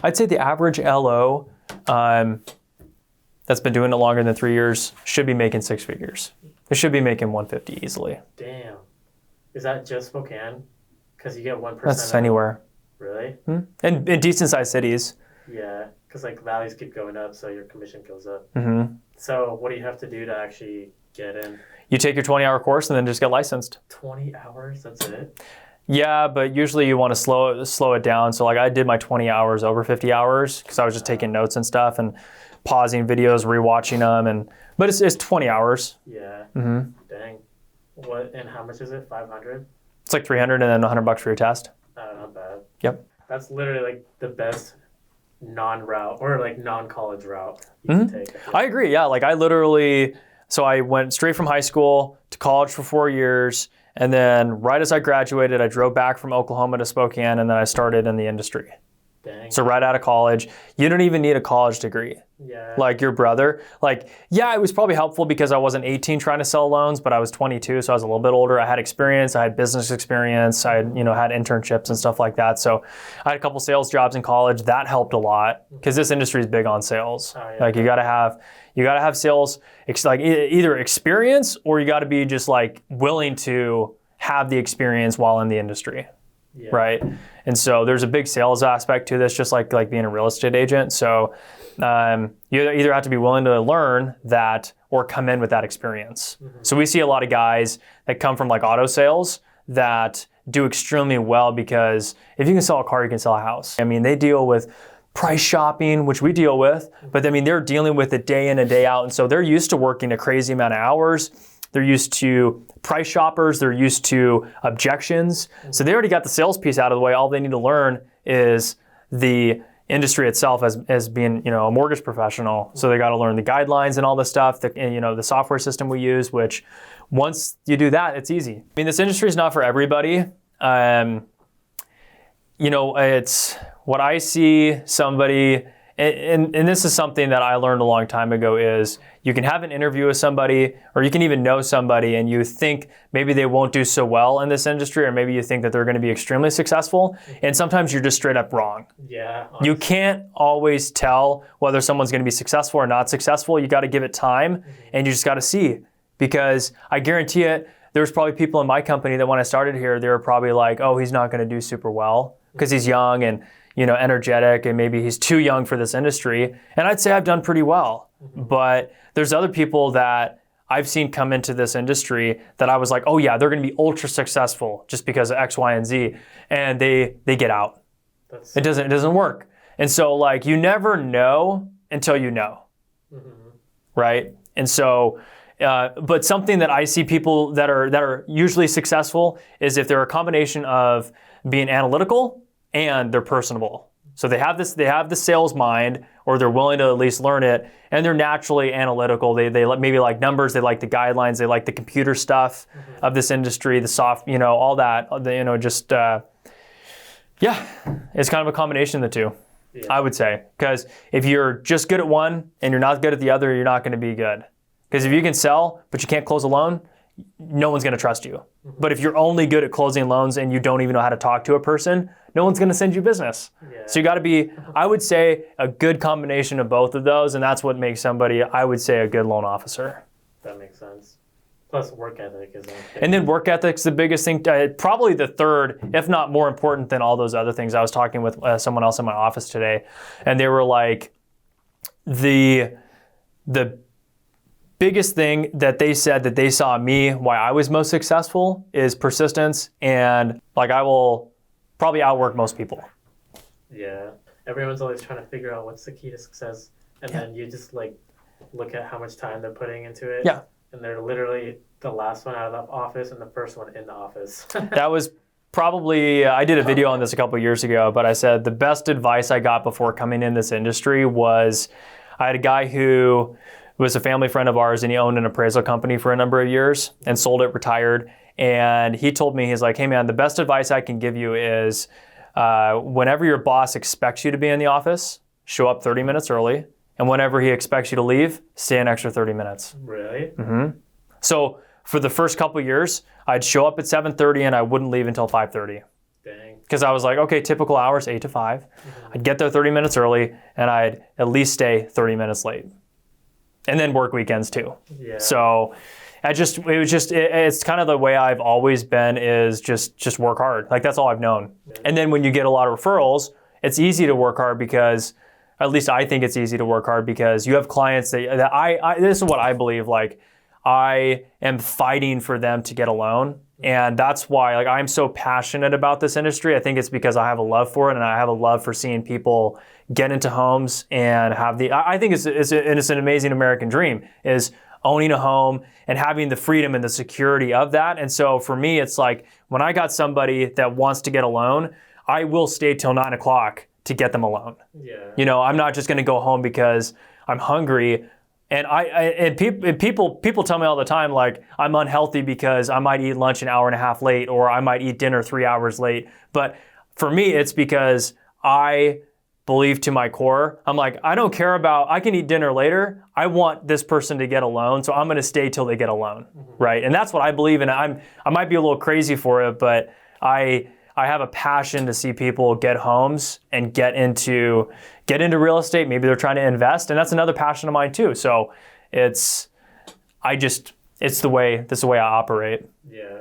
I'd say the average LO that's been doing it longer than 3 years should be making 6 figures. They should be making 150 easily. Damn. Is that just Spokane? Because you get 1%. That's anywhere. Really? In decent sized cities. Yeah, because like values keep going up, so your commission goes up. Mm-hmm. So what do you have to do to actually get in? You take your 20-hour course and then just get licensed. 20 hours? That's it? Yeah, but usually you want to slow it down. So like I did my 20 hours over 50 hours because I was just taking notes and stuff and pausing videos, rewatching them, but it's 20 hours. Yeah. Mm-hmm. Dang. What and how much is it? 500? It's like 300 and then $100 for your test. Oh, not bad. Yep. That's literally like the best non-route or like non-college route you can take. I agree. Yeah, like I went straight from high school to college for 4 years, and then right as I graduated, I drove back from Oklahoma to Spokane, and then I started in the industry. Dang. So right out of college, you don't even need a college degree. Yeah. Like your brother. Like, yeah, it was probably helpful because I wasn't 18 trying to sell loans, but I was 22, so I was a little bit older. I had experience. I had business experience. I had internships and stuff like that. So I had a couple sales jobs in college. That helped a lot because this industry is big on sales. Oh, yeah. Like you gotta have sales, like either experience or you gotta be just like willing to have the experience while in the industry. Yeah. Right? And so there's a big sales aspect to this, just like being a real estate agent. So you either have to be willing to learn that or come in with that experience. Mm-hmm. So we see a lot of guys that come from like auto sales that do extremely well because if you can sell a car, you can sell a house. I mean, they deal with price shopping, which we deal with, but I mean, they're dealing with it day in and day out. And so they're used to working a crazy amount of hours. They're used to price shoppers. They're used to objections. So they already got the sales piece out of the way. All they need to learn is the industry itself as being, a mortgage professional. So they got to learn the guidelines and all this stuff, the software system we use, which once you do that, it's easy. I mean, this industry is not for everybody. It's what I see somebody, and this is something that I learned a long time ago, is you can have an interview with somebody or you can even know somebody and you think maybe they won't do so well in this industry, or maybe you think that they're going to be extremely successful, and sometimes you're just straight up wrong. Yeah. Honestly. You can't always tell whether someone's going to be successful or not successful. You got to give it time, and you just got to see, because I guarantee it, there's probably people in my company that when I started here, they were probably like, oh, he's not going to do super well because he's young and energetic, and maybe he's too young for this industry. And I'd say I've done pretty well. Mm-hmm. But there's other people that I've seen come into this industry that I was like, oh yeah, they're going to be ultra successful just because of X, Y, and Z. And they get out. It doesn't work. And so like, you never know until you know, right? And so, but something that I see people that are usually successful is if they're a combination of being analytical and they're personable. So they have the sales mind, or they're willing to at least learn it, and they're naturally analytical. They maybe like numbers, they like the guidelines, they like the computer stuff of this industry, the soft, all that, it's kind of a combination of the two, I would say. Because if you're just good at one and you're not good at the other, you're not going to be good. Because if you can sell, but you can't close a loan, no one's going to trust you. But if you're only good at closing loans and you don't even know how to talk to a person, no one's going to send you business. Yeah. So you got to be, I would say, a good combination of both of those, and that's what makes somebody, I would say, a good loan officer. That makes sense. Plus work ethic is important. And then work ethic's the biggest thing, probably the third, if not more important than all those other things. I was talking with someone else in my office today, and they were like, the biggest thing that they said that they saw me, why I was most successful, is persistence, and like I will probably outwork most people. Yeah. Everyone's always trying to figure out what's the key to success, and then you just like look at how much time they're putting into it. Yeah. And they're literally the last one out of the office and the first one in the office. That was probably, I did a video on this a couple of years ago, but I said the best advice I got before coming in this industry was, I had a guy who was a family friend of ours, and he owned an appraisal company for a number of years and sold it, retired. And he told me, he's like, hey man, the best advice I can give you is whenever your boss expects you to be in the office, show up 30 minutes early. And whenever he expects you to leave, stay an extra 30 minutes. Really? Mm-hmm. So for the first couple of years, I'd show up at 7:30 and I wouldn't leave until 5:30. Dang. because I was like, okay, typical hours, 8 to 5. I'd get there 30 minutes early, and I'd at least stay 30 minutes late. And then work weekends too. Yeah. So it's kind of the way I've always been, is just work hard. Like, that's all I've known. Yeah. And then when you get a lot of referrals, it's easy to work hard because, at least I think it's easy to work hard because you have clients that I this is what I believe, like, I am fighting for them to get a loan. And that's why, like, I'm so passionate about this industry. I think it's because I have a love for it, and I have a love for seeing people get into homes and have I think it's an amazing American dream, is owning a home and having the freedom and the security of that. And so for me, it's like, when I got somebody that wants to get a loan, I will stay till 9 o'clock to get them a loan. Yeah. I'm not just going to go home because I'm hungry. And people tell me all the time, like, I'm unhealthy because I might eat lunch an hour and a half late, or I might eat dinner 3 hours late. But for me, it's because I believe to my core, I'm like, I don't care about, I can eat dinner later. I want this person to get a loan, so I'm going to stay till they get a loan, right? And that's what I believe in. I might be a little crazy for it, but I have a passion to see people get homes and get into real estate. Maybe they're trying to invest, and that's another passion of mine too. So that's the way I operate. Yeah.